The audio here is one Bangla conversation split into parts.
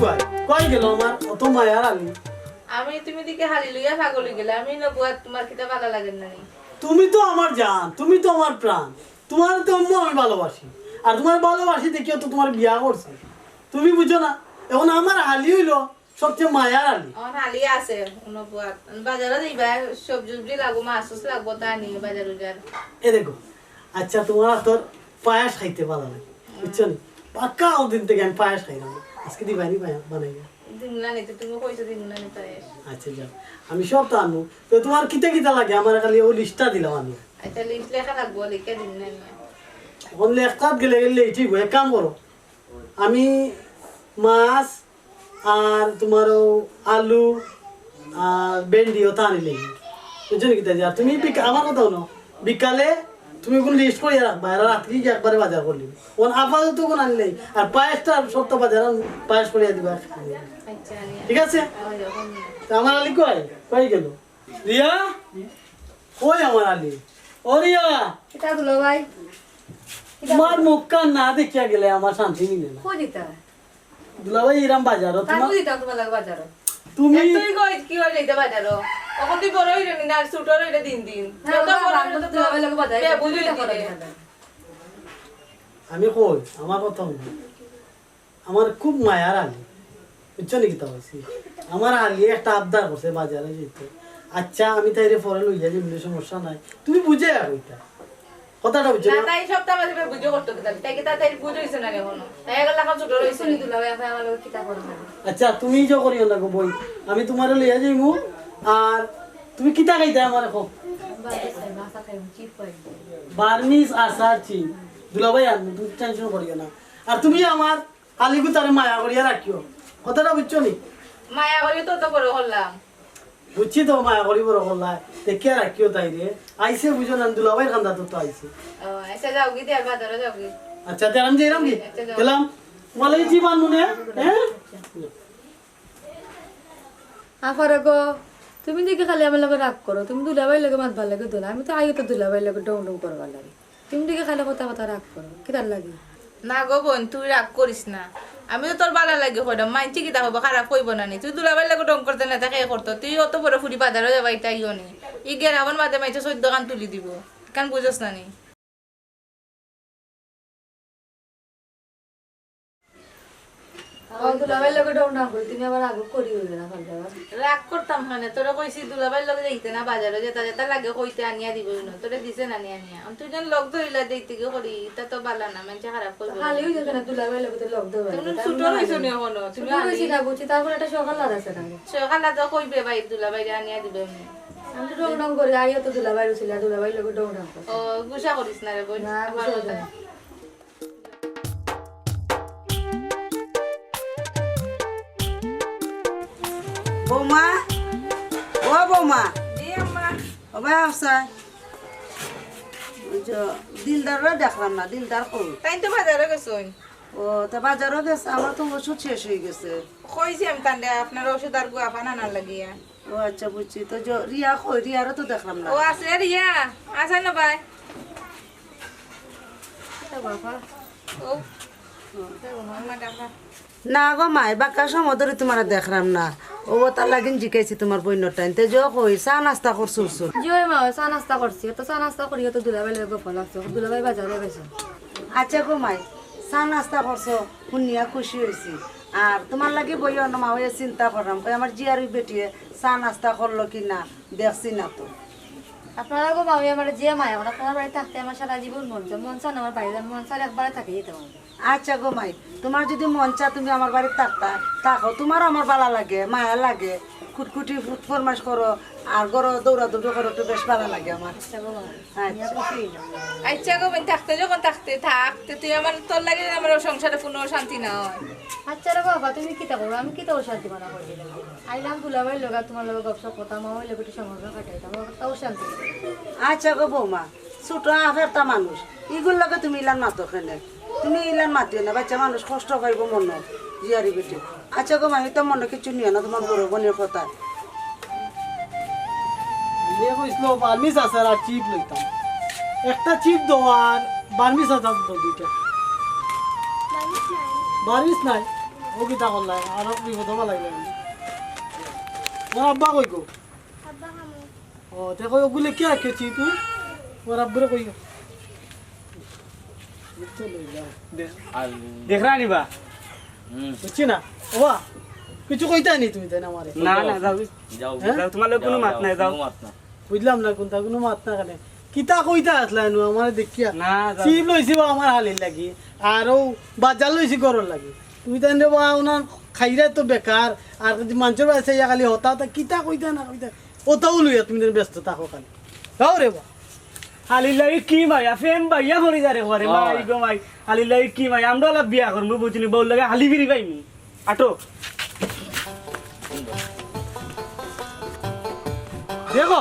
কয় কই গেল আমার অত মায়ার আলি আমি তুমি দিকে হালি লইয়া পাগল হয়ে গেলে আমি নবুয়া তোমার কিতা ভালো লাগে না নি তুমি তো আমার জান তুমি তো আমার প্রাণ তোমার তো আমি ভালোবাসি আর তোমার ভালোবাসি দেখিও তো তোমার বিয়া করছে তুমি বুঝো না এখন আমার আলি হইলো সবচেয়ে মায়ার আলি আমার হালি আছে নবুয়া বাজারে যাইবা সবজি লাগবো মাছ লাগবো তা নিয়ে বাজারে যার এ দেখো আচ্ছা তোমার তোর পায়াস খাইতে ভালো লাগে বুঝছো না পাক্কা দিন থেকে আমি পায়াস খাই না আজকে দিবানি পায়াস বানাই দিমলা নিতে তুমি কইছো দিমলা নিতে আচ্ছা যাও আমি সব তো আনবো তো তোমার কিতা কিতা লাগে আমার খালি ও লিস্টটা দিলাম আমি আচ্ছা লিস্ট লেখা লাগবো লিখে দিন না এখন লেখতাত গেলে গেলে ঠিক এক কাম করো আমি মাছ আর তোমারও আলু আর ভেন্ডি ওটা আনিলে বুঝছো নাকি তাই আর তুমি আমার কথা হলো বিকালে তুমি কোন লিস্ট করে রাখবা আর রাত্রি একবারে বাজার করলি ওন আপাতত কোন আনলেই আর পায়েসটা সপ্তাহ বাজার পায়েস করে দিবা আচ্ছা ঠিক আছে তা আমার আলি কই কই গেল রিয়া কই আমার আলি ও রিয়া এটা দুলো ভাই তোমার মুখটা না দেখিয়া গেলে আমার শান্তি মিলে না কই দিতা দুলাভাই ইরাম বাজার তাকু দিতা তোমার লাগে বাজারে তুমি তুই কই কি হই যাইতে বাজারো এখন তুই বড় হইরে না আর ছোট হইরে দিন দিন তো বড় হইরে তো দুলো ভাই লাগে বাজারে বুঝলি আমি কই আমার কথা হলো আমার খুব মায়ার আলি বুঝছো নাকি তা বলছি আমার আলি একটা আবদার করছে বাজারে যেতে আচ্ছা আমি তাইরে পরে লইয়া যে বলে সমস্যা নাই তুমি বুঝে আর ওইটা কথাটা বুঝছো না না তাই সপ্তাহ বাজে বুঝো করতে দিতাম তাই কি তাই বুঝো হইছে না এখনো তাই এগুলা এখন ছোট হইছে শুনি দুলো ভাই আমার লাগে কিতা করে না আচ্ছা তুমি যে করিও না গো বই আমি তোমারে লইয়া যাইমু আর তুমি কিতা খাইতে আমার এখন বাজারে মাছা খাই চিপ পাই বার্মিস আসার চি দুলাভাই আনবো তুমি টেনশন করিও না আর তুমি আমার আলিগু তারে মায়া করিয়া রাখিও কথাটা বুঝছো নি মায়া করি তো বড় হলাম বুঝছি তো মায়া করি বড় করলা দেখিয়া রাখিও তাই রে আইসে বুঝো না দুলাভাই খান্দা তো আইসে আচ্ছা যাও কি দিয়ে বাজারে যাও কি আচ্ছা তেরাম যাইরাম কি গেলাম তোমার জীবন মনে হ্যাঁ আফারে গো তুমি দেখি খালি আমার লাগে রাগ করো তুমি দুলা ভাই লাগে মাত ভাল লাগে দোলা আমি তো আগে তো দুলা ভাই লাগে ডং ডং করবার লাগে তুমি দেখি খালি কথা কথা রাগ করো কি তার লাগে না গো বোন তুই রাগ করিস না আমি তো তোর বালা লাগে কইলাম মাইনছি কি দেখো খারাপ কইব না নি তুই দুলাবার লাগে ডং করতে না তাকে করতো তুই অত বড় ফুরি বাজারে যাবা এটাইও নি ই গের আমার মাঝে মাইছে 14 কান তুলি দিব কান বুঝছ না নি দুলা ভাই লাগে ডং ডং করি তুমি আবার আগে করি হইলে না ভাল দাও রাগ করতাম মানে তোরা কইছি দুলাবার লগে যাইতে না বাজারে যেটা যেটা লাগে কইতে আনিয়া দিব না তোরা দিছে না আনিয়া আমি তুই যেন লগ ধরিলা দেইতে কি করি এটা তো বালা না মানছে খারাপ কইব খালি হই যেখানে দুলা ভাই লাগে তো লগ দাও তুমি ছোট হইছো নি এখনো তুমি তুমি কইছি না বুঝি তারপর একটা সকাল লাগাছে না সকালে তো কইবে ভাই দুলাবাই আনিয়া দিবে আমি তো ডং ডং করি আগে তো দুলা ভাই ছিল দুলা ভাই লাগে ডং ডং করি ও গুসা করিস না রে বোন না বুঝা যায় বৌমা ও বৌমা জি আম্মা ও ভাই আসা দিলদারও দেখলাম না দিলদার কই তাই তো বাজারে গেছই ও তা বাজারও গেছে আমার তো ওষুধ শেষ হয়ে গেছে কইছি আমি তান্ডে আপনার ওষুধ আর গুয়া পানা না লাগিয়া ও আচ্ছা বুঝছি তো রিয়া কই রিয়ারও তো দেখলাম না ও আছে রিয়া আছে না ভাই বাবা ও মামা ডাকা না গো মাই বাক্কা সময় ধরে তোমার দেখলাম না ও তার লাগিন জিকাইছি তোমার বইনের টাইম তে যো কই চা নাস্তা করছো জয় মা চা নাস্তা করছি তো চা নাস্তা করি তো দুলা ভাই লাগে ভালো লাগছে দুলা ভাই বাজারে গেছে আচ্ছা গো মাই চা নাস্তা করছো শুনিয়া খুশি হয়েছি আর তোমার লাগে বই অন্য মা হয়ে চিন্তা করলাম কই আমার জিয়ারি বেটিয়ে চা নাস্তা করলো কি না দেখছি না তো আপনারা গো মামি আমার যে মায়া আমার আপনার বাড়ি থাকতে আমার সারা জীবন মন চান আমার বাড়িতে মন চান একবারে থাকে যেতে পারবে আচ্ছা গো মাই তোমার যদি মন চা তুমি আমার বাড়িতে থাকতা থাকো তোমার আমার ভালো লাগে মায়া লাগে খুটখুটি ফরমাস করো আর গরো দৌড়াদৌড়ি করো তো বেশ ভালো লাগে আমার আচ্ছা গো মা আচ্ছা। আচ্ছা গো বোন থাকতে যখন থাকতে তুই আমার তোর লাগে আমার সংসারে কোনো শান্তি না হয় আচ্ছা রে বাবা তুমি কিতা করো আমি কিতা শান্তি মানা করি আইলাম দুলা ভাই লগা তোমার লগে গপসপ কথা মা হইলে বেটি সময় কাটাইতাম তাও শান্তি আচ্ছা গো বৌমা ছোট আফেরটা মানুষ এগুলো লাগে তুমি ইলান মাতো খেলে তুমি ইলান মাতিও না বাচ্চা মানুষ কষ্ট পাইব মনে জিয়ারি বেটি আচ্ছা গো মাই তো মনে কিছু নিও না তোমার বড় বোনের কথা নিয়ে কইছিল বার্মিস আসার আর চিপ লইতাম একটা চিপ দাও আর বার্মিস আসার দাও দুইটা বার্মিস নাই ও কিতা করলাই আর বিপদ হবা লাগলে মোর আব্বা কই গো ও দেখো ওগুলো কি রাখেছি তুই মোর আব্বুরে কই গো দেখরা নিবা বুঝছি না ওবা কিছু কইতা নি তুমি তাই না আমারে না না যাও যাও যাও, তোমার লোক কোনো মাত নাই যাও মাত না বুঝলাম না কোনটা কোনো মাত না কানে কিতা কইতা আসলা নু আমারে দেখিয়া না যাও চিপ লইছি বা আমার হালির লাগি আরও বাজার লইছি গরর লাগি তুমি তাই বা ওনার খাইরা তো বেকার আর যদি মানুষের বাড়িতে ইয়া খালি হতা হতা কিতা কইতা না কইতা ওটাও লইয়া তুমি যেন ব্যস্ত থাকো খালি যাও রে বা হালিলাই কি মাইয়া ফেম বাইয়া করি যারে ঘরে মাই গো মাই হালিলাই কি মাই আমরা অলপ বিয়া করবো বুঝলি বউ লাগে হালি ফিরি পাইনি আটো দেখো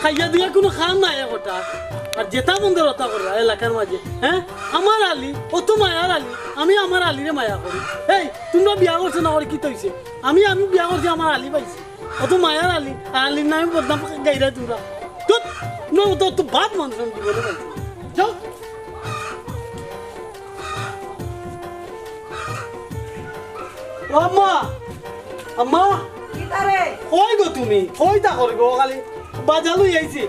খাইয়া দিয়া কোনো খাম নাই ওটা আর যেটা মন্দির ওটা করে এলাকার মাঝে হ্যাঁ আমার আলি ও তো মায়ার আলি আমি আমার আলিরে মায়া করি এই তোমরা বিয়া করছো না করে কি তৈছে আমি বিয়া করছি আমার আলি পাইছি ও তো মায়ার আলি আর আলির নামে বদনাম গাইরা তোমরা তুত না ও তো বাদ মানুষ আমি জীবনে পাইছি যাও ও আম্মা আম্মা কিতারে কই গো তুমি কই তা করে গো খালি বাজার লই আইছি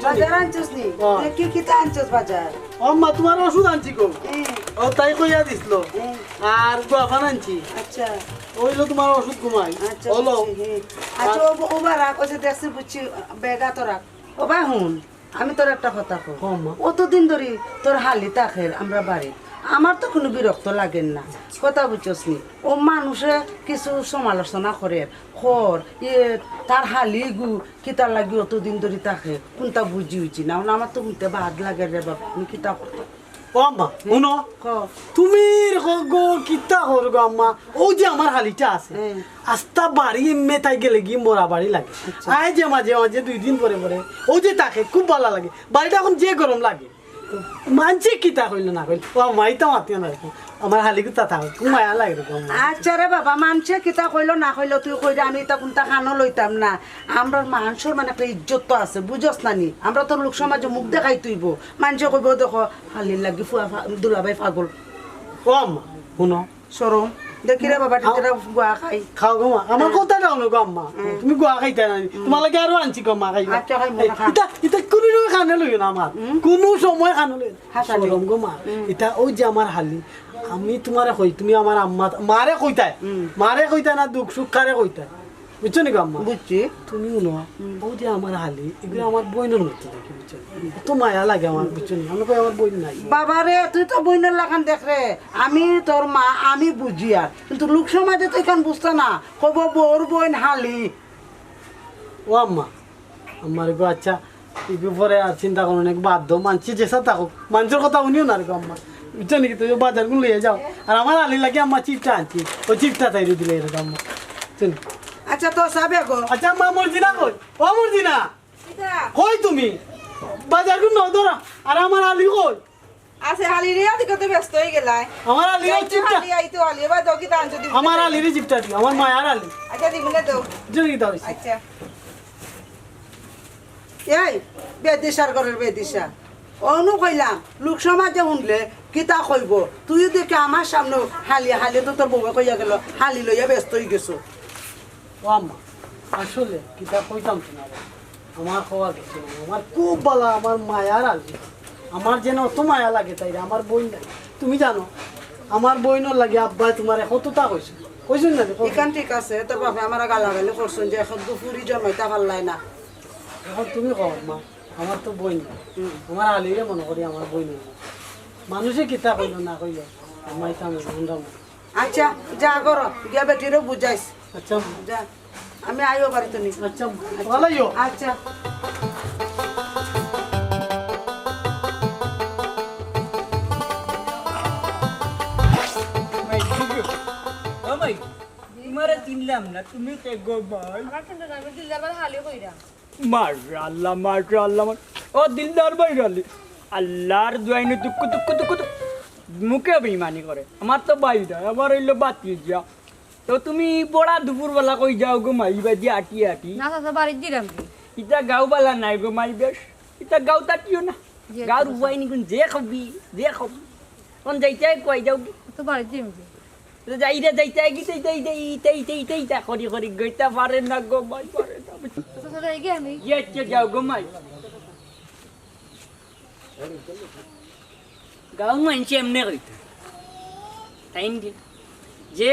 বাজার আনছস নি হ্যাঁ। কি কিতা আনছস বাজার আম্মা তোমার ওষুধ আনছি গো এই, ও তাই কইয়া দিছিল এই, আর গোয়াফান আনছি আচ্ছা ওইলো তোমার ওষুধ ঘুমাই আচ্ছা হলো বুঝছি, হ্যাঁ। আচ্ছা ওবা রাখ ওই যে দেখছি বুঝছি বেগা তো রাখ ওবা হুন আমি তোর একটা কথা কই হ্যাঁ, মা। অতদিন ধরে তোর হালি তাকের আমরা বাড়ি আমার তো কোনো বিরক্ত লাগেন না কথা বুঝছস নি ও মানুষে কিছু সমালোচনা করে খর তার হালি গু কিতা লাগি অতদিন ধরে তাকে কোনটা বুঝি উঠছি না আমার তো শুনতে বাদ লাগে রে বাবা আমি কিতা করতাম ও আম্মা শুনো ক তুমি গো কিতা কর গো আম্মা ও যে আমার হালিটা আছে হ্যাঁ। আস্তা বাড়ি এমনি তাই গেলে গিয়ে মোরা বাড়ি লাগে আয় যে মাঝে মাঝে 2 দিন পরে পরে ও যে তাকে খুব ভালো লাগে বাড়িটা এখন যে গরম লাগে মানছে কিতা কইল না কইল ও মাইতা মাতিও না আমার হালি কিতা থাকে খুব মায়া লাগে রে গো আম্মা। আচ্ছা রে বাবা মানুষে কিতা কইলো না কইলো তুই কইলে আমি তা কোনটা খানো লইতাম না আমরা মানুষের মানে একটা ইজ্জত তো আছে বুঝস না নি আমরা তো লোক সমাজে মুখ দেখাই তুইব মানুষে কইব দেখো হালির লাগি ফুয়া দুলাভাই পাগল ও আম্মা শুনো সরম দেখি রে বাবা টিচারা গুয়া খাই খাও গো মা আমার কথা দাও না গো আম্মা তুমি গোয়া খাইতে না তোমার লাগে আরো আনছি গো মা খাইবা আচ্ছা, খাইবো না, খা। এটা এটা কোনো সময় খানে লই না আমার কোনো সময় খানে লই হাসালি। সরম গো মা এটা ওই যে আমার হালি আমি তোমারে কই তুমি আমার আম্মা মারে কইতাই মারে কইতাই না দুঃখ সুখ কারে কইতাই বুঝছো নি গো আম্মা বুঝছি তুমি শুনো ও যে আমার হালি এগুলো আমার বইনের মতো দেখি বুঝছো তো মায়া লাগে আমার বুঝছো নি আমি কই আমার বই নাই বাবা রে তুই তো বইনের লাগান দেখ রে আমি তোর মা আমি বুঝি আর কিন্তু লোক সমাজে তো এখান বুঝতো না কব বউর বইন হালি ও আম্মা আমার গো আচ্ছা এগুলো পরে আর চিন্তা করো না বাধ্য মানছি যেসা থাকুক মানুষের কথা শুনিও না রে গো আম্মা বুঝছো নাকি তুই বাজারগুলো লিয়ে যাও আর আমার আলি লাগে আম্মা চিপটা আনছি ওই চিপটা তাই দিলে এরকম আম্মা চল আচ্ছা তো সাবে গো আচ্ছা মা মর্জিনা কই ও মর্জিনা কই তুমি বাজারগুলো ন ধরা আর আমার আলি কই আছে হালি রে আদি কত ব্যস্ত হয়ে গেলাই আমার আলি চিপটা হালি আইতো হালি বা দকি দান যদি আমার আলির চিপটা দিও আমার মায়ার আলি আচ্ছা দিবনে তো বুঝছো নাকি তাও আচ্ছা এই বেদিশার ঘরের বেদিশা অনু কইলাম লোক সমাজে শুনলে কিতা কইব তুই দেখে আমার সামনে হালি হালি তো তোর বউয়ে কইয়া গেল হালি লইয়া ব্যস্ত হয়ে গেছো ও আম্মা আসলে কিতা কইতাম না আমার খাওয়া গেছে না আমার খুব ভালো আমার মায়ার আলি আমার যেন অত মায়া লাগে তাই রে, আমার বই নাই তুমি জানো আমার বইনর লাগে আব্বা তোমার কতটা কইছে কইছেন না দেখো এখান ঠিক আছে তোর বাপে আমার গালাগালি করছেন যে এখন দুপুরি জমাইতে পারলাই না এখন তুমি কও মা আমার তো বই নাই আমার আলিরে মনে করি আমার বই নেই মানুষে কিতা কইল না কইল আমার এটা আমি শুনলাম না। আচ্ছা যা করো গিয়া বেটিরও বুঝাইস আচ্ছা যা আমি আইও বাড়ি তুমি আচ্ছা ভালো আচ্ছা তোমারে চিনলাম না তুমি কে গো ভাই আমার কিন্তু আমি দিলদার হালি কইরা মাশাআল্লাহ মাশাআল্লাহ ও দিলদার ভাই গালি আল্লাহর দুয়াইনে দুক্কু দুক্কু দুক্কু মুখে বেইমানি করে আমার তো ভাই দা আমার হইলো বাতি যা তো তুমি বড়া দুপুরবেলা কই যাও গো মাই বাজি আটি আটি না চাচা বাড়ির দিলাম কি ইটা গাঁওবালা নাই গো মাই বেশ ইটা গাঁও তাটিও না যে গাঁর উপায় নি কোন যে খাবি ও কোন যাইতে কই যাও কি তো বাড়িতে যাবি যাইরা যাইতে কি তেই করি করি গইতা পারে না গো মাই পারে না তো তোরা এগিয়ে আমি ইয়ে যাও গো মাই গাঁও মানছি এমনি কইতা তাই যে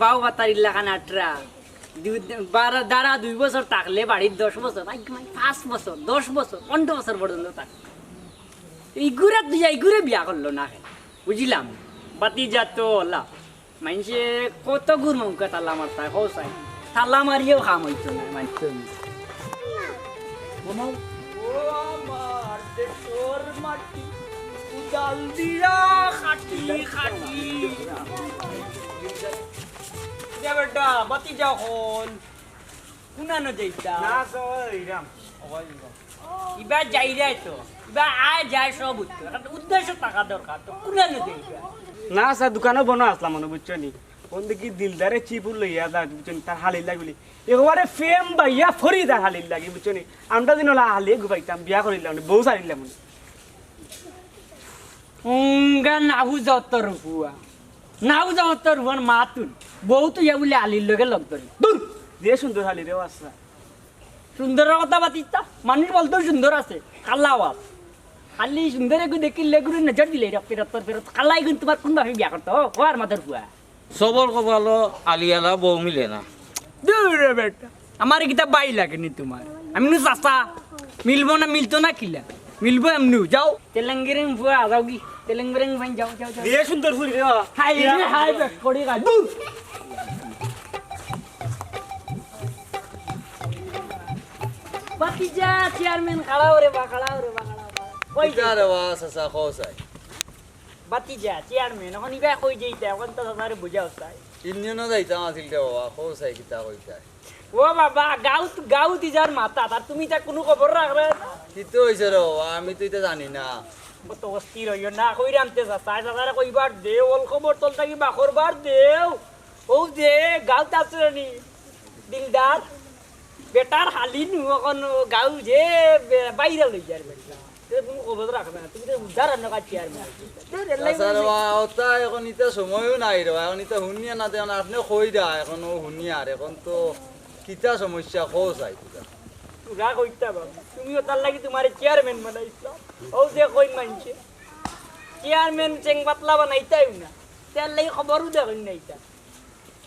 বাউ বাতারি লাগান আটরা দাঁড়া 2 বছর থাকলে বাড়ির 10 বছর 5 বছর 10 বছর 15 বছর পর্যন্ত থাক এইগুড়ে বিয়া করলো না বুঝলাম বাতি যাত ওলা মানুষে কত গুড় মৌকা তাল্লা মারতা হসাই তাল্লা মারিয়েও খাম হইতো না মানতো বেটা বাতি যাও হল কুনানো যাইতা ইবা যাই যায় তো ইবা আয় যায় সব উদ্দেশ্য টাকা দরকার তো কুনানো যাইতা না স্যার দোকানে বনো আসলাম মনে বুঝছো নি কোন দেখি দিলদারে চিপুর লইয়া যা বুঝছো তার হালির লাগি বলি একেবারে ফেম বাইয়া ফরি তার হালির লাগি বুঝছো নি আমরা দিন হলে হালিয়ে গুবাইতাম বিয়া করিলাম বউ সারিলাম নাহু যতর হুয়া নাহু যতর হুয়ার মাতুন বউ তো ইয়া বলে আলির লগে লগ ধরি দূর দিয়ে সুন্দর হালি রে আসা সুন্দরের কথা বাতিতা মানুষ বলতেও সুন্দর আছে কাল্লা আওয়াজ খালি সুন্দর এগু দেখিলে গুরু নজর দিলে ফেরত কালাই কিন্তু তোমার কোন ভাবে বিয়া করতো হওয়ার মাথার হুয়া সবর কপালো আলিয়ালা বউ মিলে না দূর বেটা আমার কিতা বাই লাগেনি তোমার আমি নু চাচা মিলবো না মিলতো না কিলা মিলবো এমনি যাও তেলেঙ্গিরিং ভুয়া যাও কি তেলেঙ্গিরিং ভাই যাও যাও যাও দিয়ে সুন্দর ফুরি রে হাই রে হাই বেশ করি গা দূর বাতিজা চেয়ারম্যান খাড়াও রে বা খাড়াও রে বা কই ইতারে ওয়াসাসা খোসাই বাতিজা চেয়ারম্যান এখন ইবা কই যাইতা এখন তো সারে বুঝা হস্তাই ইন্ডিয়ানো যাইতাম আছিল দে বাবা খোসাই কিতা কইতাই ও বাবা গাউ তিজার মাথা আর তুমি তা কোনো খবর রাখবে কিতো হইছে রে বাবা আমি তো এটা জানি না কত অস্থির হইও না কই রামতে যা সারে কইবার দে ওল খবর তোল থাকি বাখর বার দেও ও যে গাউ তাছনি দিলদার বেটার হালি নু এখন গাউ যে বাইরে লই যার বেটা তুমি খবর রাখবে না তুমি তো উদ্ধার না কাছে আর আচ্ছা রে বাবা ওটা এখন ইতা সময়ও নাই রে বাবা এখন ইতা হুনিয়া না দেন আপনি কই দা এখন ও হুনিয়া আর এখন তো কিতা সমস্যা খোসাই কিতা তুরা কইতা বাবা তুমিও তার লাগি তোমার চেয়ারম্যান বানাইছো ও যে কই মানছে চেয়ারম্যান চেং পাতলা বানাইতাই না তার লাগি খবরও দেখুন না এটা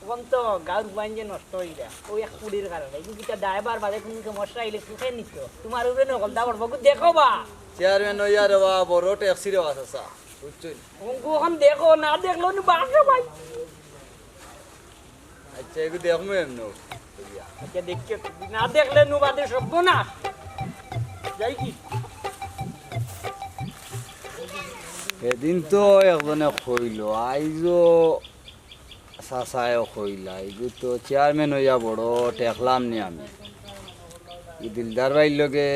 এখন তো গাঁর বাঞ্জে নষ্ট হয়ে যায় ওই এক কুড়ির কারণে কিন্তু কিটা ড্রাইভার বাদে তুমি মশলা আইলে সুখে নিত তোমার উপরে নকল দাবার বকু দেখো বা চেয়ারম্যান হইয়া রে বাবা বড় ট্যাক্সি রে ওয়াসাসা বুঝছেন অঙ্কু এখন দেখো না দেখলো নি বাসা ভাই আচ্ছা এগু দেখমু এমনো আচ্ছা দেখছে না দেখলে নু বাদে সব না যাই কি এদিন তো একজনে কইল আইজো চাচায় কইলা এগু তো চেয়ারম্যান হইয়া বড় টেকলাম নি আমি ই দিলদার ভাইর লগে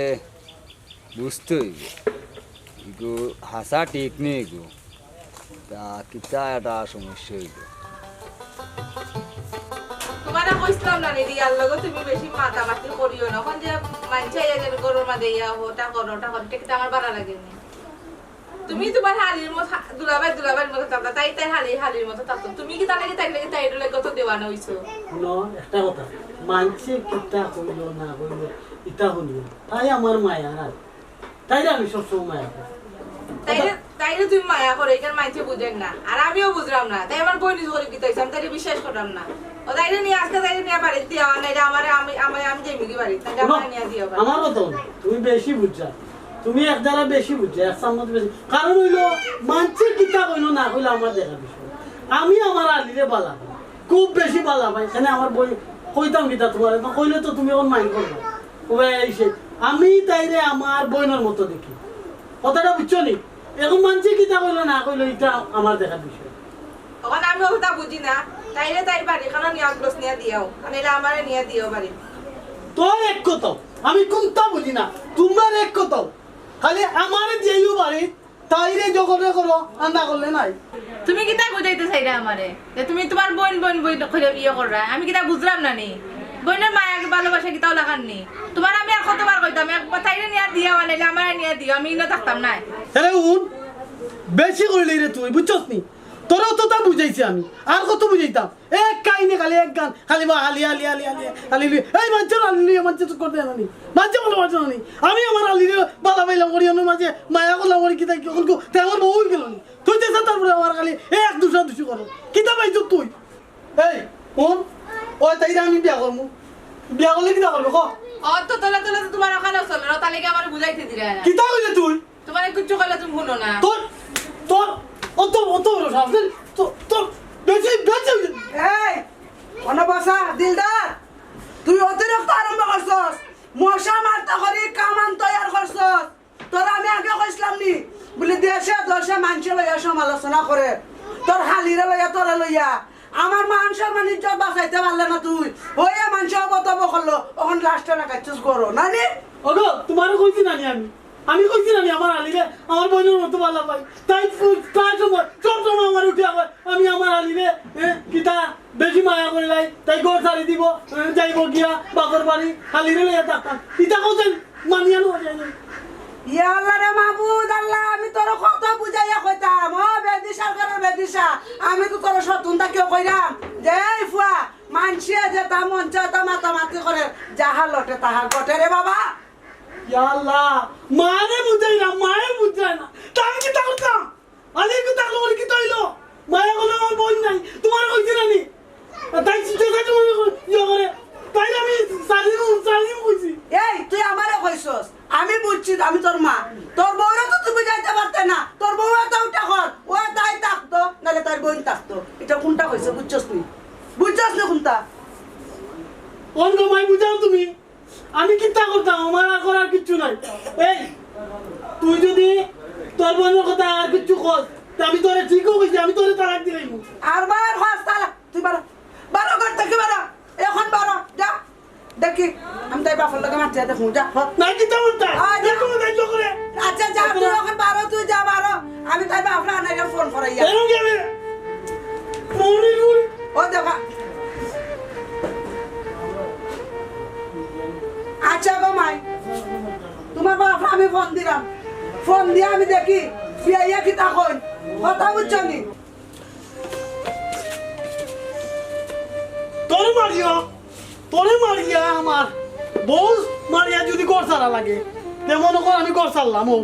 বুঝতে হইব এগু হাসা ঠিক নি এগু তা কিতা একটা সমস্যা হইব তোমারা কইছিলাম না রিয়ার লগে তুমি বেশি মাতামাতি করিও না এখন যে মানছে এদের গরুর মাঝে ইয়া ওটা করো এটা আমার ভালো লাগেনি তুমি তোমার হালির মতো দুলাবাইর মতো তাতা তাই হালির মতো তাতো তুমি কি তার লাগে তাই কত দেওয়ানো হইছো শুনো একটা কথা মানছে কিতা হইল না হইল ইটা হইল তাই আমার মায়া না তাই আমি সবসময় মায়া করি। তাইলে তুমি মায়া করো এখানে মানছে বুঝেন না আর আমিও বুঝলাম না তাই আমার বই নিজ করে কি তাইছে আমি তাইলে বিশ্বাস করলাম না ও তাইলে নিয়ে আসতে তাইলে নিয়ে বাড়িতে দেওয়া না এটা আমি যাইমি কি বাড়ি তাইলে আমার নিয়ে দিও আমার কথা তুমি বেশি বুঝছা তুমি এক দ্বারা বেশি বুঝছো এক সামনে বেশি কারণ হইলো মানছে কিতা হইলো না হইলো আমার দেখা বিষয় আমি আমার আলিরে বালা পাই, খুব বেশি বালা পাই এখানে আমার বই কইতাম কিতা তোমার কইলে তো তুমি এখন মাইন্ড করবা ওই এসে আমি তাইরে আমার বইনের মতো দেখি কথাটা বুঝছো নি এখন মানছে কিতা কইলো না কইলো এটা আমার দেখা বিষয় তখন আমি ওটা বুঝি না তাইলে তাই বাড়ি খানা নিয়ে আগ্রস নিয়ে দিও মানে আমারে নিয়ে দিও বাড়ি তোর এক কথা আমি কোনটা বুঝি না তোমার এক কথা খালি আমার যেইও বাড়ি তাইরে জগতে করো আন্দা করলে নাই তুমি কিতা বুঝাইতে চাইরা আমারে যে তুমি তোমার বোন করে বিয়ে কররা আমি কিতা বুঝলাম না নি বোনের মায়াকে ভালোবাসা কিতাও লাগান নি তোমার আমি আর কতবার কইতাম একবার তাইরে নিয়ে দিও আনাইলে আমারে নিয়ে দিও আমি ইনো থাকতাম না তাহলে উন বেশি করলি রে তুই বুঝছস নি তোরও তো তা বুঝাইছি আমি আর কত বুঝাইতাম এক কাহিনী খালি এক গান খালি বা হালি হালি হালি হালি হালি এই মানুষের আলি মানুষ করতে জানি মানুষে বলে মানুষ জানি আমি আমার আলিরে বালা পাইলাম করি অন্য মাঝে মায়া করলাম করি কিতা কি তাই আমার বউ গেল নি তুই দেশে তারপরে আমার খালি এক দুশো দুশো করো কিতা পাইছ তুই এই কোন ওই তাই আমি বিয়া করবো বিয়া করলে কিতা করবো ক অত তোলা তোলা তো তোমার ওখানে চলে না তাহলে কি আমার বুঝাইতে দিলে না কিতা হইলে তুই তোমার কিচ্ছু করলে তুমি শুনো না তোর তোর অত অত সামনে তোর বেশি বেশি এই অনবসা দিলদার তুই অতিরিক্ত আরম্ভ করছস মশা মারতে করি কামান তৈয়ার করছস তোর আমি আগে কইছিলাম নি বলি দেশে দশে মানুষ লইয়া সমালোচনা করে তোর হালিরে লইয়া তোরে লইয়া আমার মান সম্মান ইজ্জত বাঁচাইতে পারলে না তুই ওই মানুষ অবতব করলো ওখান লাস্টে লাগাইছিস করো নানি ওগো তোমারও কইছি নানি আমি কইছি নানি আমার আলিরে আমার বোনের মতো ভালো পাই তাই তাই সময় সব সময় আমার উঠে আবার আমি আমার আলিরে কিতা বেশি মায়া করে লাই তাই ঘর ছাড়ি দিব যাইব গিয়া বাপর বাড়ি আলিরে লইয়া থাকতাম ইটা কোথায় মানিয়ানো যায় না ইয়া আল্লাহ রে মাহবুব আল্লাহ আমি তোর কত বুঝাইয়া কইতাম ও বেদিশা করে বেদিশা আমি তো তোর সতুনটা কেউ কইরাম যে এই ফুয়া মানসিয়ে যে তা মঞ্চ তা মাতামাতি করে যাহা লটে তাহা গটে রে বাবা ইয়া আল্লাহ মারে বুঝাই না মায়ের বুঝাই না তাই কি তা করতাম আলি কি তা করে কি তাইলো মায়া কোনো আমার বোন নাই তোমার কইছি নানি তাই চিন্তা তুমি ইয়া করে তাই আমি সালিম কইছি এই তুই আমারে কইছস আমি বুঝছি আমি তোর মা তোর বউরে তো তুই বুঝাইতে পারতে না তোর বউ তো উঠা কর ও তাই থাকতো নালে তার বোন থাকতো এটা কোনটা কইছ বুঝছস তুই বুঝছস না কোনটা অন্য মাই বুঝাও তুমি আমি চিন্তা করতাম আমার আর করার কিচ্ছু নাই এই তুই যদি তোর বোনের কথা আর কিচ্ছু কর আমি তোরে ঠিকও কইছি আমি তোরে তালাক দিলাম আর বার হাস তালা তুই বারো বারো করতে কি বারো এখন বারো যা দেখি আমি তাই বাপর লোকে মারতে দেখুন যা না কি তেমন তাই যা। তুমি দায়িত্ব করে আচ্ছা যা তুই এখন বারো তুই যা বারো আমি তাই বাপরা আনাইলে ফোন করাইয়া এরকম যাবে মনিরুল ও দেখা আচ্ছা গো মাই তোমার বাপরা আমি ফোন দিলাম ফোন দিয়ে আমি দেখি বিয়া কি তখন কথা বুঝছো নি তোরে মারিয়া আমার বউ মারিয়া যদি গড় ছাড়া লাগে তেমন কর আমি গড় ছাড়লাম ও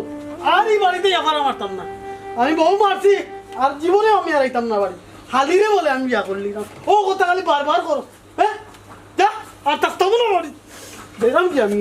আর এই বাড়িতে এফারা মারতাম না আমি বউ মারছি আর জীবনে আমি আর আইতাম না বাড়ি হালিরে বলে আমি বিয়া করলি ও কথা খালি বারবার করো হ্যাঁ যা আর থাকতাম না বাড়ি দেখলাম কি আমি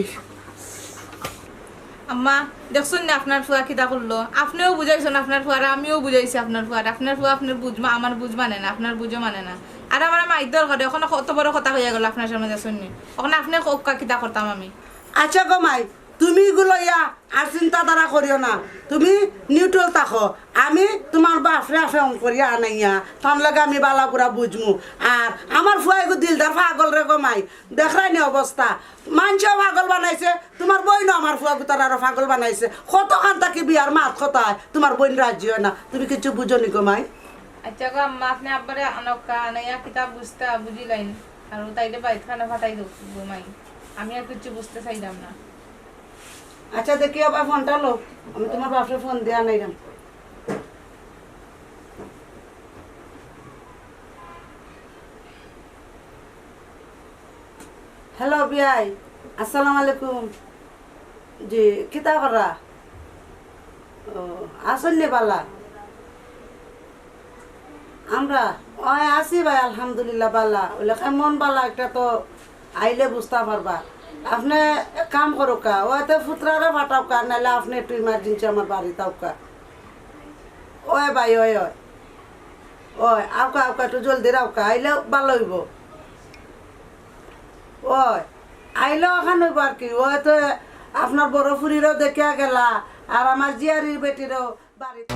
আম্মা দেখছেন না আপনার ফুয়া কিতা করলো আপনিও বুঝাইছেন আপনার ফুয়ারা আমিও বুঝাইছি আপনার ফুয়ারা আপনার ফুয়া আপনার বুঝ আমার বুঝ মানে না আপনার বুঝও মানে না আর আমার মাইদর ঘরে এখন কত বড় কথা হয়ে গেল আপনার সামনে দেখছেন নি এখন আপনি কোকা কিতা করতাম আমি আচ্ছা গো মাই তুমি এগুলো ইয়া আর চিন্তা ধারা করিও না তুমি নিউট্রাল থাকো আমি তোমার বাপরে ফোন করিয়া আনাইয়া তার লাগে আমি বালা পুরা বুঝমু আর আমার ফুয়াইগো দিলদার পাগল রে গো মাই দেখাই নি অবস্থা মানুষও পাগল বানাইছে তোমার বইন আমার ফুয়াগো তার আরো পাগল বানাইছে কতখান থাকি বিয়ার মাত কথায় তোমার বইন রাজি হয় না তুমি কিছু বুঝো নি গো মাই আচ্ছা গো আম্মা আপনি আব্বারে আনকা আনাইয়া কিতা বুঝতে বুঝিলাইন আর তাইলে বাইত খানা ফাটাই দো ঘুমাই আমি আর কিছু বুঝতে চাইলাম না আচ্ছা দেখি আবার ফোনটা লো আমি তোমার বাপরে ফোন দেয়া নাইলাম হ্যালো বিয়াই আসসালামু আলাইকুম জি কিতা করা ও আসল নে বালা আমরা ওই আছি ভাই আলহামদুলিল্লাহ বালা ওইলে কেমন বালা একটা তো আইলে বুঝতে পারবা আপনি এক কাম করো কা ওইতে ফুতরারে ফাটাও কা নাহলে আপনি একটু ইমার্জেন্সি আমার বাড়ি তাও কা ওই ভাই ওই ওই ওই আউকা আউকা একটু জলদি রাউকা আইলে ভালো হইব ওই আইলেও এখন হইব আর কি ওই তো আপনার বড় ফুরিরও দেখিয়া গেলা আর আমার জিয়ারির বেটিরও বাড়িতে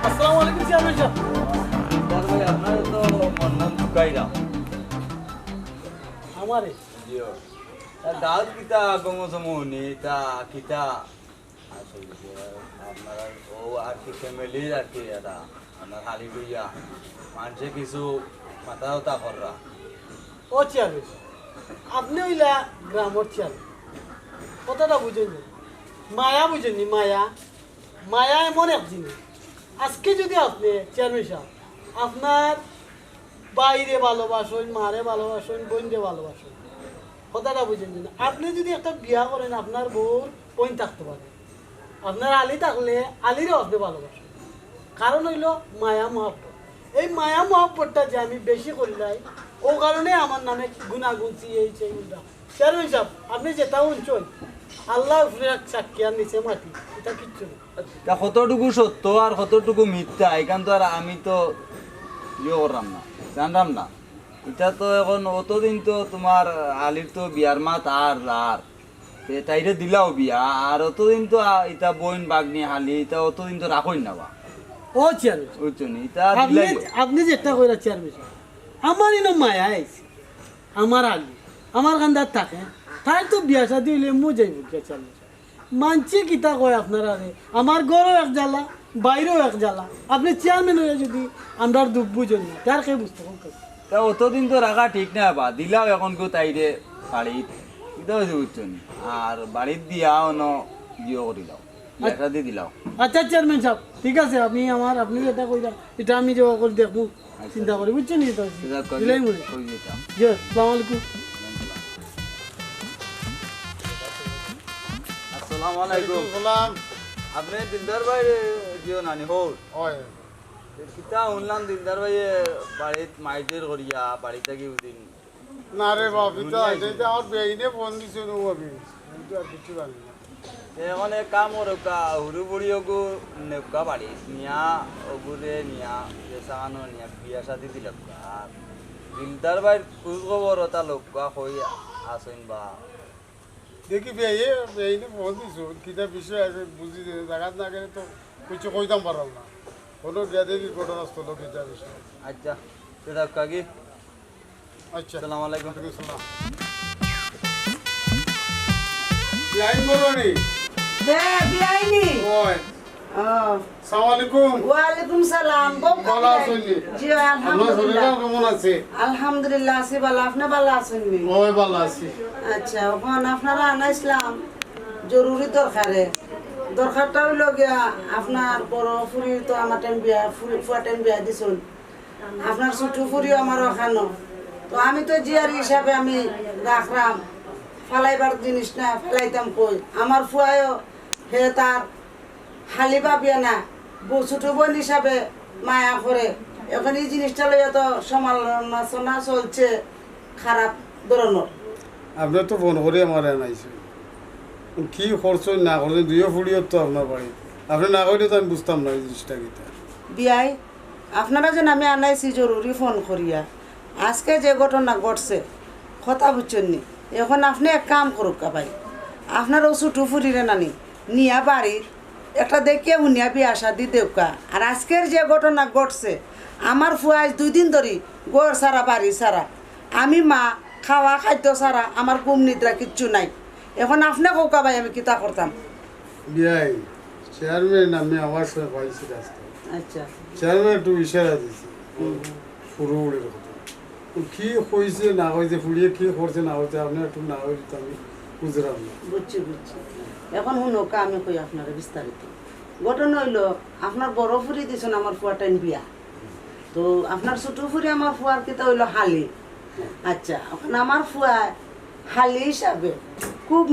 আসসালামু আলাইকুম চেয়ারম্যান সাহেব ভাই আপনার তো মন্নান ঢুকাইলাম আমারে জিও তা দাঁত কিতা গমসমনি তা কিতা আসলে আপনার ও আর কি ফ্যামিলির আর কি এটা আপনার হালি লইয়া মানুষে কিছু মাথা উতা কররা ও চেয়ারম্যান আপনি হইলা গ্রামের চেয়ারম্যান কথাটা বুঝেনি মায়া বুঝেনি মায়া মায়া এমন এক জিনিস আজকে যদি আপনি চেয়ারম্যান সাহেব আপনার বাইরে ভালোবাসেন মারে ভালোবাসেন বোনরে ভালোবাসেন কথাটা বুঝেন না আপনি যদি একটা বিয়া করেন আপনার বউর বোন থাকতে পারে আপনার আলী থাকলে আলীরও আপনি ভালোবাসেন কারণ হইল মায়া মহাব্বত এই মায়া মহাব্বতটা যে আমি বেশি করলাই ও কারণে আমার নামে গুণাগুণ এই সেইগুলা চেয়ারম্যান সাহেব আপনি যেটা উঞ্চল আল্লাহ উপরে সাক্ষী আর নিচে মাটি এটা কিচ্ছু না তা কতটুকু সত্য আর কতটুকু মিথ্যা এখান তো আর আমি তো ইয়ে করলাম না জানলাম না এটা তো এখন অতদিন তো তোমার আলির তো বিয়ার মাত আর তাইরে দিলাও বিয়া আর অতদিন তো এটা বইন বাগনি হালি এটা অতদিন তো রাখই না বা ও চেয়ারম্যান বুঝছো নি এটা আপনি দিলাই আপনি যেটা কইরা চেয়ারম্যান সাহেব আমার ইনো মায়া আইছে আমার আগে আমার কান্দার থাকে তাই তো বিয়া শাদি হইলে মু যাইব চেয়ারম্যান সাহেব মানছি কিতা কয় আপনারা আরে আমার ঘরও এক জ্বালা বাইরেও এক জ্বালা আপনি চেয়ারম্যান হয়ে যদি আমরা দুঃখ বুঝেন না তার কে বুঝতে পারবেন তা অতদিন তো রাখা ঠিক না বা দিলাও এখন কেউ তাইরে বাড়িত এটা হয়েছে বুঝছো নি আর বাড়িত দিয়া অন জিও করে দাও একটা দিয়ে দিলাও আচ্ছা চেয়ারম্যান সাহেব ঠিক আছে আমি আমার আপনি এটা কইরা এটা আমি যে করে দেখবো চিন্তা করি বুঝছেন নি তো দিলাই মনে কই যেতাম জি আসসালামু আলাইকুম আসসালামু আলাইকুম আপনি দিলদার ভাই জিও নানি হোক কিতা শুনলাম দিলদার ভাই বাড়িত মাইদের করিয়া বাড়িতে কি দিন না রে বাপ এটা এটা আমার বেইনে ফোন দিছে নো আমি কিন্তু আর কিছু জানি না এখন এক কাম করুকা হুরু বুড়ি ওগু নেকা বাড়ি নিয়া ওগুরে নিয়া সাগানো নিয়া বিয়া শাদি দিলাম আর দিলদার ভাই খোঁজ খবর তা লোক কই আসেন বা দেখি বেইনে ফোন দিছো কিটা বিষয় আছে বুঝি জায়গা না গেলে তো কিছু কইতাম পারলাম না কোনো গেদে ঘটনাস্থল কিটা বিষয় আচ্ছা সেটা কাকি আচ্ছা আসসালামু আলাইকুম আসসালাম লাইন করনি হ্যাঁ বিআইনি ওই আসসালামু আলাইকুম ওয়ালাইকুম সালাম ভালো আছেন নি জি আপনার শরীর আলহামদুলিল্লাহ কেমন আছে আলহামদুলিল্লাহ আছি ভালো আপনি ভালো আছেন নি ওই ভালো আছি আচ্ছা ওখানে আপনারা আনাইছিলাম জরুরি দরকারটা হইল গিয়া আপনার বড় ফুরি তো আমার টাইম বিয়া ফুয়া টাইম বিয়া দিছুন আপনার ছোট ফুরিও আমার ওখানো তো আমি তো জিয়ার হিসাবে আমি রাখলাম ফালাইবার জিনিস না ফেলাইতাম কই আমার ফুয়ায়ও হে তার হালিবা বিয়া না ছোট বোন হিসাবে মায়া করে এখন এই জিনিসটা লইয়া তো সমালোচনা চলছে খারাপ ধরনের আপনি তো ফোন করে আমার আনাইছে কি করছেন না করছেন দুইও ফুড়িও তো আপনার বাড়ি আপনি না করলে তো আমি বুঝতাম না এই জিনিসটা কিটা বিয়াই আপনারা যেন আমি আনাইছি জরুরি ফোন করিয়া আজকে যে ঘটনা ঘটছে কথা বুঝছেন নি এখন আপনি এক কাম করুক ভাই আপনার ও ছোটো ফুরিরে নানি নিয়া বাড়ির একটা দেখিয়া শুনিয়া বিয়া শাদি দেউকা আর আজকের যে ঘটনা ঘটছে আমার ফুয়াই 2 দিন ধরে গড় সারা বাড়ি সারা আমি মা খাওয়া খাদ্য সারা আমার ঘুম নিদ্রা কিচ্ছু নাই এখন আপনি কৌকা ভাই আমি কিতা করতাম বিয়াই চেয়ারম্যান আমি আমার সাথে পাইছি রাস্তা আচ্ছা চেয়ারম্যান একটু ইশারা দিছি ফুরু উড়ে কথা কি হয়েছে না হয়েছে ফুড়িয়ে কি করছে না হয়েছে আপনি একটু না হয়েছে তো আমি বুঝলাম না বুঝছি এখন শুনোকা আমি কই আপনার বিস্তারিত ঘটনা হইল আপনার বড় ফুরি দিছেন আমার ফুয়া টাইম বিয়া তো আপনার ছোট ফুরি আমার ফুয়ার কিতা হইল হালি আচ্ছা এখন আমার ফুয়া হালি হিসাবে খুব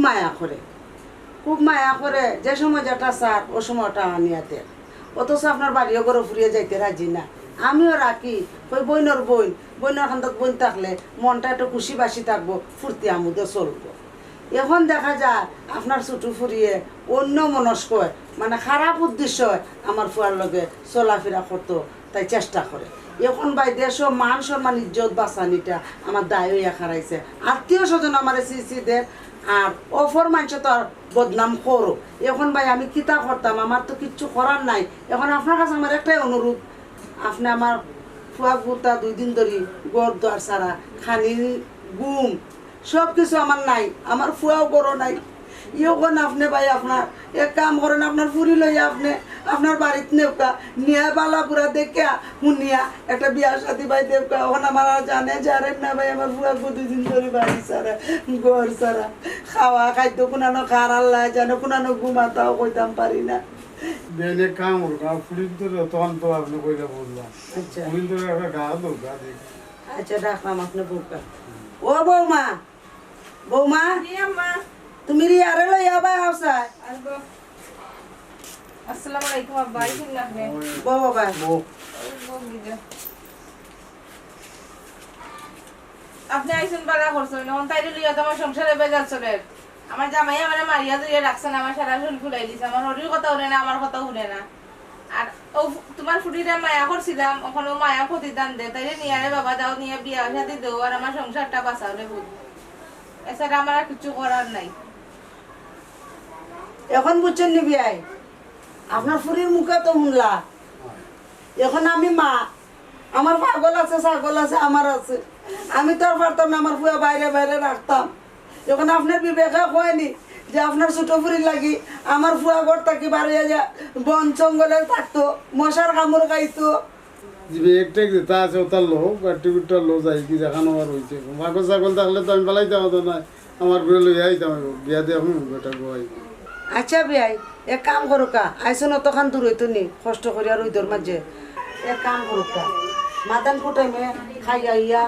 মায়া করে যে সময় যেটা চার ও সময়টা আনিয়াতে অথচ আপনার বাড়িও ঘরে ফুরিয়ে যাইতে রাজি না আমিও রাখি ওই বইনের খান্দাত বইন থাকলে মনটা একটু খুশি বাসি থাকবো ফুর্তি আমুদে চলবো এখন দেখা যায় আপনার ছোটো ফুরিয়ে অন্য মনস্ক মানে খারাপ উদ্দেশ্য আমার ফুয়ার লগে চলাফেরা করতো তাই চেষ্টা করে এখন ভাই দেশ মান সম্মান ইজ্জত বাঁচানিটা আমার দায় হইয়া খারাইছে আত্মীয় স্বজন আমার সিসি দেয় আর অফর মানুষ তো আর বদনাম করো এখন ভাই আমি কিতা করতাম আমার তো কিচ্ছু করার নাই এখন আপনার কাছে আমার একটাই অনুরোধ আপনি আমার ফুয়া গুতা 2 দিন ধরে গড় দোয়ার সারা খানি গুম সব কিছু আমার নাই আমার ফুয়াও বড় নাই ইয়োখন আপনি ভাই আপনার এক কাম করেন আপনার ফুরি লইয়া আপনি আপনার বাড়িতে নেওকা নিয়া বালা পুরা দেখিয়া শুনিয়া একটা বিয়া শাদি ভাই দেবকা ওখানে আমার আর জানে জানেন না ভাই আমার ফুয়া 2 দিন ধরে বাড়ি সারা ঘর সারা খাওয়া খাদ্য কোনানো খার আল্লাহ জানো কোনানো ঘুমাতাও কইতাম পারি না। বেনে কাম করো কাম ফুলিন তো তখন তো আপনি কইলা বললাম আচ্ছা ফুলিন তো একটা গা দরকার দেখ আচ্ছা রাখলাম আপনার বউকা। ও বৌমা, বৌমা তুমি রিয়ারে লইয়া বা আওসায় আসসালামু আলাইকুম আব্বা, আইছেন না আপনি? বউ বাবা আপনি আইছেন বালা করছেন, এখন তাইরে লিয়া তো আমার সংসারে বেজাল চলে। আমার জামাই আমার মারিয়া ধরিয়া রাখছেন, আমার সারা শরীর ফুলাই দিছে, আমার শরীর কথা শুনে না, আমার কথা শুনে না। আর ও তোমার ফুটিটা মায়া করছিলাম, ওখানে মায়া প্রতিদান দে, তাইরে নিয়ে আরে বাবা যাও নিয়ে বিয়া শাদি দেও আর আমার সংসারটা বাঁচাও রে বুঝ। এছাড়া আমার আর কিছু করার নাই। এখন বুঝছেন নিবি আই আপনার ফুরির মুখে তো শুনলা। এখন আমি মা, আমার পাগল আছে ছাগল আছে আমার আছে, আমি তো আর পারতাম না আমার ফুয়া বাইরে বাইরে রাখতাম। এখন আপনার বিবেকে হয়নি যে আপনার ছোট ফুরির লাগি আমার ফুয়া ঘর থাকি বাড়িয়ে যা বন জঙ্গলে থাকতো, মশার কামড় খাইতো। জিবে একটা যেটা আছে ওটার লো গাটি গুটার লো যাই কি দেখানো আর হয়েছে পাগল ছাগল থাকলে তো আমি পালাইতাম হতো না, আমার ঘুরে লইয়া আইতাম বিয়া দিয়ে এখন বেটা গোয়াই। আচ্ছা বিয়াই এক কাম করুকা আইসন অতখান দূর হইতো নি কষ্ট করি আর ওইদর মাঝে এক কাম করুকা মাদান কুটাইমে খাইয়া ইয়া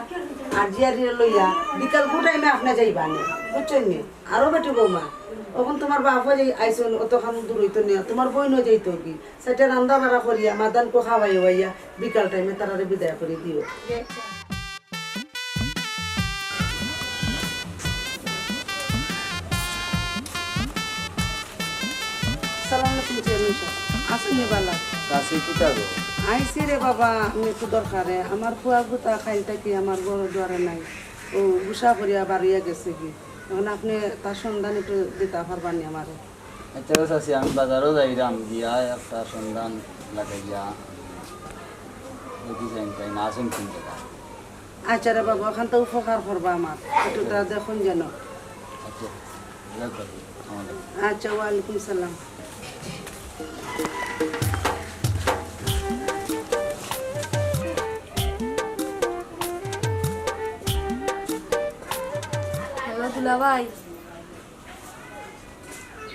আর জিয়ারি লইয়া বিকাল কুটাইমে আপনি যাইবা নি বুঝছেন নি। আরো বেটি বৌমা তখন তোমার বাপা যাই আইসন অতখান দূর হইতো নি, তোমার বইনও যাইতো কি সেটা রান্না বাড়া করিয়া মাদান কো খাওয়াই হইয়া বিকাল টাইমে তারারে বিদায় করে দিও। সালাম আলাইকুম চেয়ারম্যান সাহেব, আসেনি বালা? কাছে কি থাকো আইসি রে বাবা, আমি একটু দরকারে আমার ফুয়া গুতা খাইলটা কি আমার বড় দ্বারে নাই, ও গুসা করিয়া বাড়িয়া গেছে কি, এখন আপনি তার সন্ধান একটু দিতে পারবানি আমারে? আচ্ছা চাষি আমি বাজারও যাইলাম গিয়া একটা সন্ধান লাগাইয়া দেখি যাই তাই না আসুন কিনতে আচ্ছা রে বাবা, ওখান তো উপকার করবা আমার, একটু তা দেখুন যেন। আচ্ছা লাগবে আমাদের আচ্ছা ওয়ালাইকুম সালাম। হ্যালো দুলা ভাই,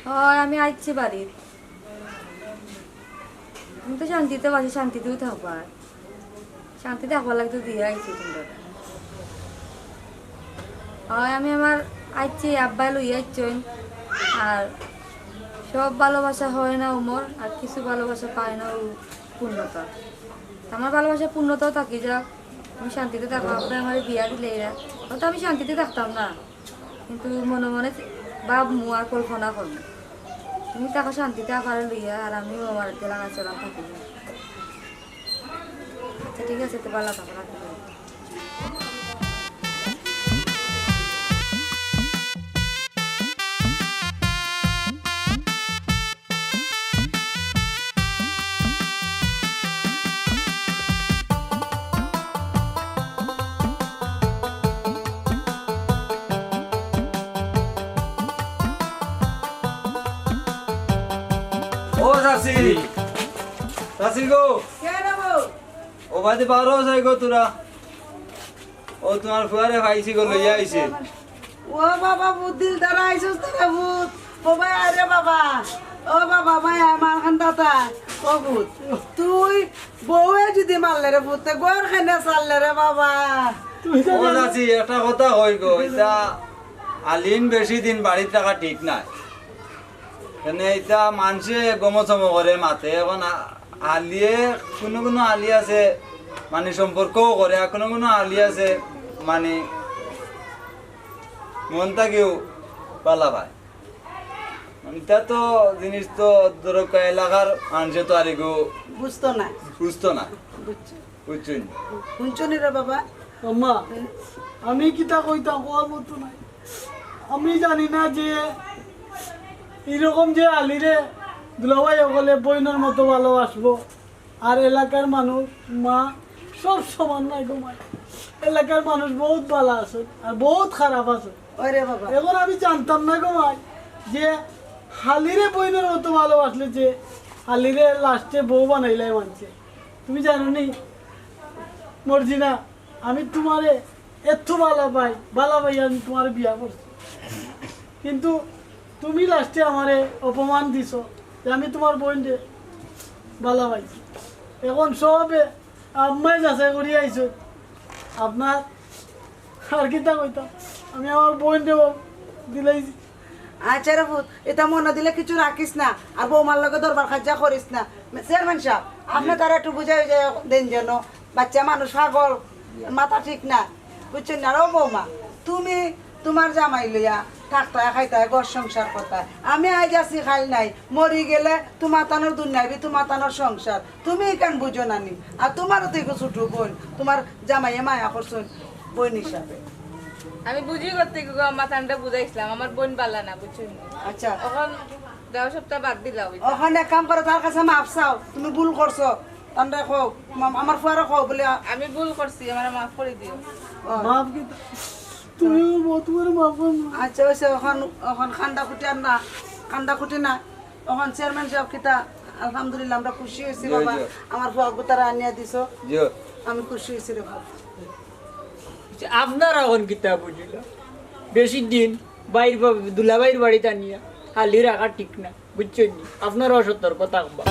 হয় আমি আইছি বাড়ির। আমি তো শান্তিতে বাসি, শান্তিতেও থাকবার, শান্তি থাকবার লাগতো দিয়ে আইছি তোমরা। হয় আমি আমার আইছি আব্বাই লই আইছেন, আর সব ভালোবাসা হয় না উমর, আর কিছু ভালোবাসা পায় না ও পূর্ণতা। আমার ভালোবাসা পূর্ণতাও থাকি যাক, আমি শান্তিতে থাকবো। আপনার আমার বিয়া দিলে এরা হয়তো আমি শান্তিতে থাকতাম না, কিন্তু মনে মনে ভাব মু আর কল্পনা করবো তুমি তাকে শান্তিতে আবার লইয়া, আর আমিও আমার লাগা চলা থাকি। আচ্ছা ঠিক আছে, তো ভালো থাকো, রাখি। ও চাষি চাষি গো ও বাদে বারো যাই গো তোরা ও তোমার ফুয়ারে ভাইছি গো লইয়া আইছে। ও বাবা বুদ্ধির দ্বারা আইসস তোরা ভূত, ও ভাই আরে বাবা, ও বাবা ভাই আমার খান দাতা, ও ভূত তুই বউয়ে যদি মারলে রে ভূত গোর খানে চাললে রে বাবা। ও চাষি একটা কথা কই গো, এটা আলিন বেশি দিন বাড়িতে থাকা ঠিক নাই, কেন এটা মানুষে গমচম করে মাতে। এখন আলিয়ে কোনো কোনো আলি আছে মানে সম্পর্কও করে, আর কোনো কোনো আলি আছে মানে মনটা কেউ পালা পায়। এটা তো জিনিস তো ধরো এলাকার মানুষে তো আর এগো বুঝতো না, বুঝতো না, বুঝছো বুঝছেন? শুনছনি রে বাবা? আম্মা আমি কিতা কইতাম কোয়ার মতো নাই। আমি জানি না যে এরকম যে আলিরে দুলাভাই সকলে বইনের মতো ভালোবাসবো, আর এলাকার মানুষ মা সব সমান নাই গো মা। এলাকার মানুষ বহুত ভালো আছে আর বহুত খারাপ আছে। ওরে বাবা এখন আমি জানতাম না গো মা যে হালিরে বইনের মতো ভালোবাসলে যে হালিরে লাস্টে বউ বানাইলাই মানছে। তুমি জানো নি মর্জিনা, আমি তোমারে এত ভালো পাই আমি তোমার বিয়া করছি। কিন্তু তুমি লাস্টে আমারে অপমান দিছো যে আমি তোমার বোনকে ভালো পাইছি। এখন সবে আম্মাই যাচাই করি আইছো আপনার আর কিতা কইতাম, আমি আমার বোনকে দিলাইছি। আচ্ছা রে ভূত, এটা মনে দিলে কিছু রাখিস না, আর বৌমার লগে দরবার খাজা করিস না। চেয়ারম্যান সাহেব, আপনি তারা একটু বুঝাই দেন যেন, বাচ্চা মানুষ পাগল, মাথা ঠিক না, বুঝছেন না? ও বৌমা, তুমি তোমার জামাই লইয়া থাকতা খাইতা ঘর সংসার কথা, আমি আজ আছি খাই নাই, মরি গেলে তোমার তানোর দুনিয়াবি, তোমার তানোর সংসার, তুমি কেন বুঝো নানি? আর তোমারও তো একটু ছোট বোন, তোমার জামাইয়ে মায়া করছেন বোন হিসাবে। আমি বুঝি করতে গিয়ে মাথানটা বুঝাইছিলাম আমার বোন বালা না, বুঝছো? আচ্ছা, এখন দেওয়া সপ্তাহ বাদ দিলাম। ওখানে এক কাম করো, তার কাছে মাপ চাও, তুমি ভুল করছো, তান্ডে খো, আমার ফুয়ারে খো বলে। আমি ভুল করছি, আমার মাফ করে দিও। মাফ কিতা, তুমি তোমার মাফ করো। আচ্ছা ওইসে ওখান ওখান খান্ডা খুঁটি আর না, খান্ডা খুঁটি না, ওখান চেয়ারম্যান সাহেব কিতা আলহামদুলিল্লাহ আমরা খুশি হয়েছি বাবা, আমার ফুয়া তারা আনিয়া দিছো, আমি খুশি হয়েছি রে বাবা। আপনার এখন কিতা বুঝিল, বেশি দিন বাইর দুলাবাইর বাড়িতে আনিয়া হালি রাখা ঠিক না, বুঝছেন? আপনারও সতর্ক থাকবা।